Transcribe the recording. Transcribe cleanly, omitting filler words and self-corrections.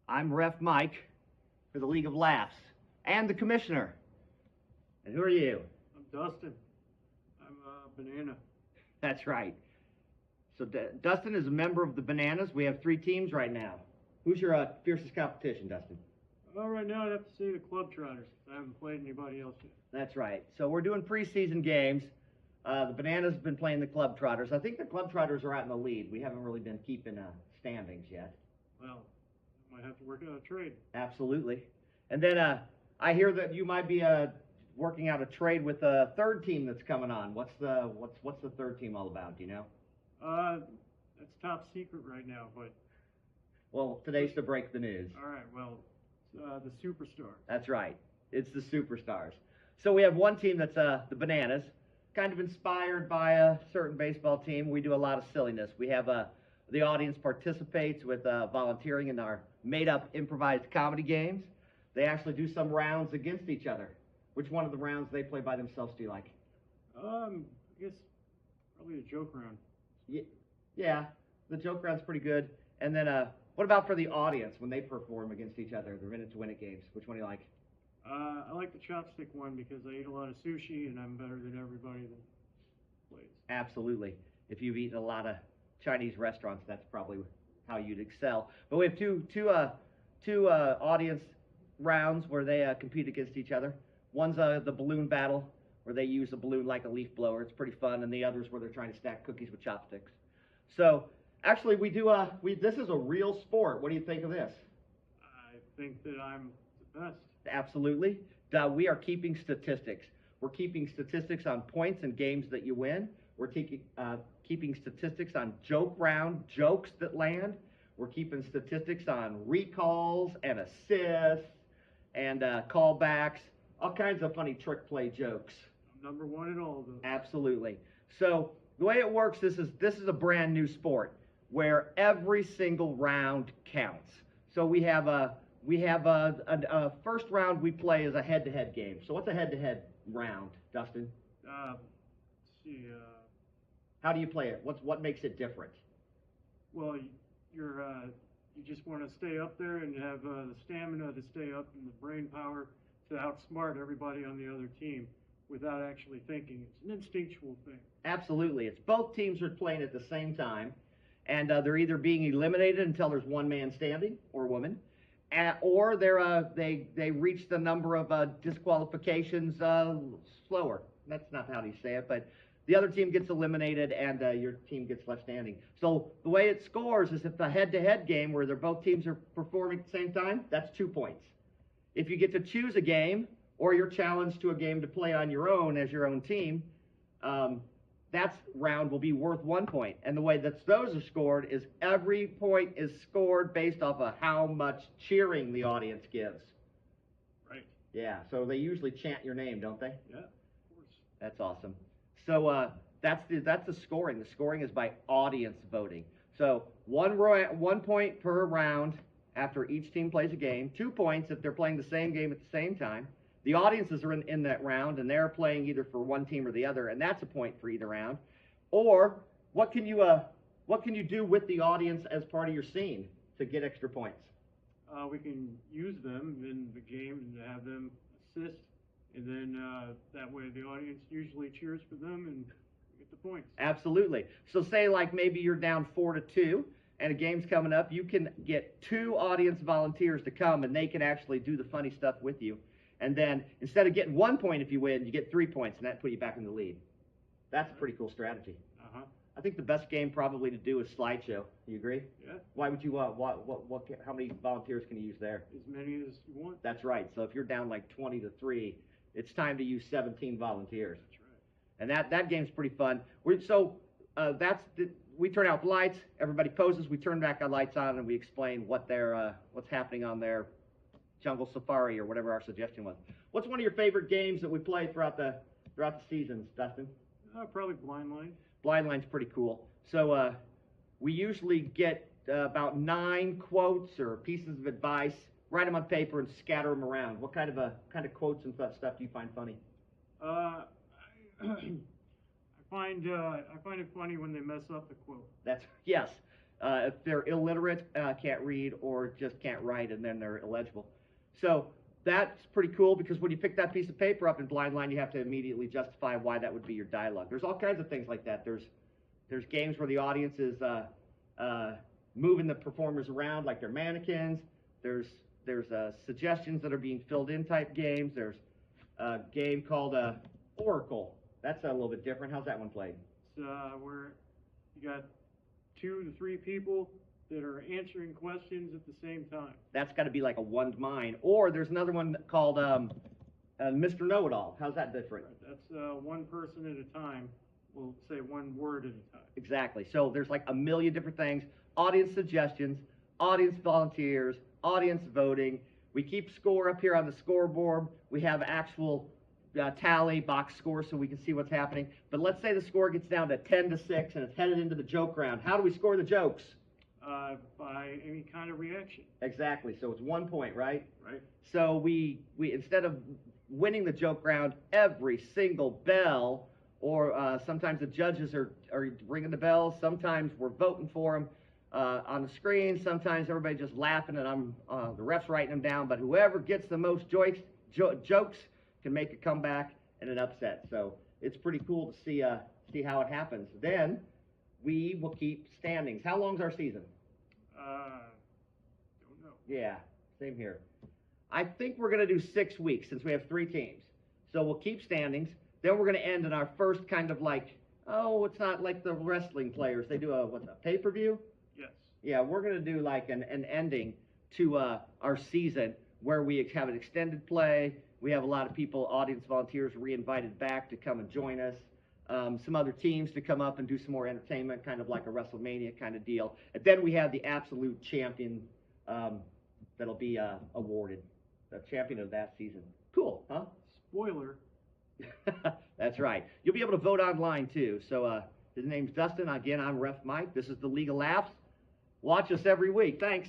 I'm Ref Mike for the League of Laughs and the Commissioner. And who are you? I'm Dustin. I'm Banana. That's right. So Dustin is a member of the Bananas. We have 3 teams right now. Who's your fiercest competition, Dustin? Well, right now I'd have to say the Club Trotters. I haven't played anybody else yet. That's right. So we're doing preseason games. The Bananas have been playing the Club Trotters. I think the Club Trotters are out in the lead. We haven't really been keeping standings yet. Well, I might have to work out a trade. Absolutely. And then I hear that you might be working out a trade with a third team that's coming on. What's the third team all about? Do you know? That's top secret right now, but. Well, today's to break the news. All right. Well, the Superstars. That's right. It's the Superstars. So we have one team that's the Bananas, kind of inspired by a certain baseball team. We do a lot of silliness. We have the audience participates with volunteering in our made-up improvised comedy games. They actually do some rounds against each other. Which one of the rounds they play by themselves do you like? I guess probably the joke round. Yeah, the joke round's pretty good. And then what about for the audience when they perform against each other, the minute-to-win-it games? Which one do you like? I like the chopstick one because I eat a lot of sushi and I'm better than everybody that plays. Absolutely. If you've eaten a lot of Chinese restaurants, that's probably how you'd excel. But we have two audience rounds where they compete against each other. One's the balloon battle, where they use a balloon like a leaf blower. It's pretty fun. And the other's where they're trying to stack cookies with chopsticks. So actually, this is a real sport. What do you think of this? I think that I'm the best. Absolutely. We are keeping statistics. We're keeping statistics on points and games that you win. We're keeping statistics on joke round jokes that land. We're keeping statistics on recalls and assists and callbacks, all kinds of funny trick play jokes. I'm #1 in all of those. Absolutely. So the way it works, this is a brand new sport where every single round counts. So we have a first round we play is a head-to-head game. So what's a head-to-head round, Dustin? Let's see. How do you play it? What makes it different? Well, you just want to stay up there and have the stamina to stay up and the brain power to outsmart everybody on the other team without actually thinking. It's an instinctual thing. Absolutely. It's both teams are playing at the same time, and they're either being eliminated until there's one man standing or woman, or they reach the number of disqualifications slower. That's not how you say it, but the other team gets eliminated and your team gets left standing. So the way it scores is if the head-to-head game where both teams are performing at the same time, that's 2 points. If you get to choose a game or you're challenged to a game to play on your own as your own team, that round will be worth 1 point. And the way that those are scored is every point is scored based off of how much cheering the audience gives. Right. Yeah, so they usually chant your name, don't they? Yeah, of course. That's awesome. So that's the scoring. The scoring is by audience voting. So 1 point per round after each team plays a game. 2 points if they're playing the same game at the same time. The audiences are in that round, and they're playing either for one team or the other, and that's a point for either round. Or what can you do with the audience as part of your scene to get extra points? We can use them in the game and have them assist, and then that way the audience usually cheers for them and get the points. Absolutely. So say like maybe you're down 4-2, and a game's coming up. You can get 2 audience volunteers to come, and they can actually do the funny stuff with you. And then instead of getting 1 point if you win, you get 3 points, and that put you back in the lead. That's a pretty cool strategy. Uh-huh. I think the best game probably to do is slideshow. Do you agree? Yeah. Why would you how many volunteers can you use there? As many as you want. That's right. So if you're down like 20-3, it's time to use 17 volunteers. That's right. And that game's pretty fun. We turn out the lights, everybody poses, we turn back our lights on, and we explain what's happening on their jungle safari or whatever our suggestion was. What's one of your favorite games that we play throughout the seasons, Dustin? Probably Blind Line. Blind Line's pretty cool. So we usually get about 9 quotes or pieces of advice, write them on paper and scatter them around. What kind of quotes and stuff do you find funny? I find it funny when they mess up the quote. Yes. If they're illiterate, can't read, or just can't write, and then they're illegible. So that's pretty cool, because when you pick that piece of paper up in blind line, you have to immediately justify why that would be your dialogue. There's all kinds of things like that. There's games where the audience is moving the performers around like they're mannequins. There's suggestions that are being filled in type games. There's a game called Oracle. That's a little bit different. How's that one played? It's where you got 2 to 3 people that are answering questions at the same time. That's got to be like a one-to-mine. Or there's another one called Mr. Know-It-All. How's that different? That's one person at a time. We'll say one word at a time. Exactly. So there's like a million different things. Audience suggestions, audience volunteers, audience voting. We keep score up here on the scoreboard. We have actual tally box score so we can see what's happening. But let's say the score gets down to 10-6 and it's headed into the joke round. How do we score the jokes? By any kind of reaction. Exactly. So it's 1 point, right? Right. So we instead of winning the joke round, every single bell, or sometimes the judges are ringing the bells. Sometimes we're voting for them on the screen. Sometimes everybody just laughing and the ref's writing them down. But whoever gets the most jokes can make a comeback and an upset. So it's pretty cool to see how it happens. Then we will keep standings. How long's our season? Don't know. Yeah, same here. I think we're going to do 6 weeks since we have 3 teams. So we'll keep standings. Then we're going to end in our first kind of like, it's not like the wrestling players. They do a pay-per-view? Yes. Yeah, we're going to do like an ending to our season where we have an extended play. We have a lot of people, audience volunteers, re-invited back to come and join us. Some other teams to come up and do some more entertainment, kind of like a WrestleMania kind of deal. And then we have the absolute champion that'll be awarded, the champion of that season. Cool, huh? Spoiler. That's right. You'll be able to vote online too. So his name's Dustin. Again, I'm Ref Mike. This is the League of Laughs. Watch us every week. Thanks.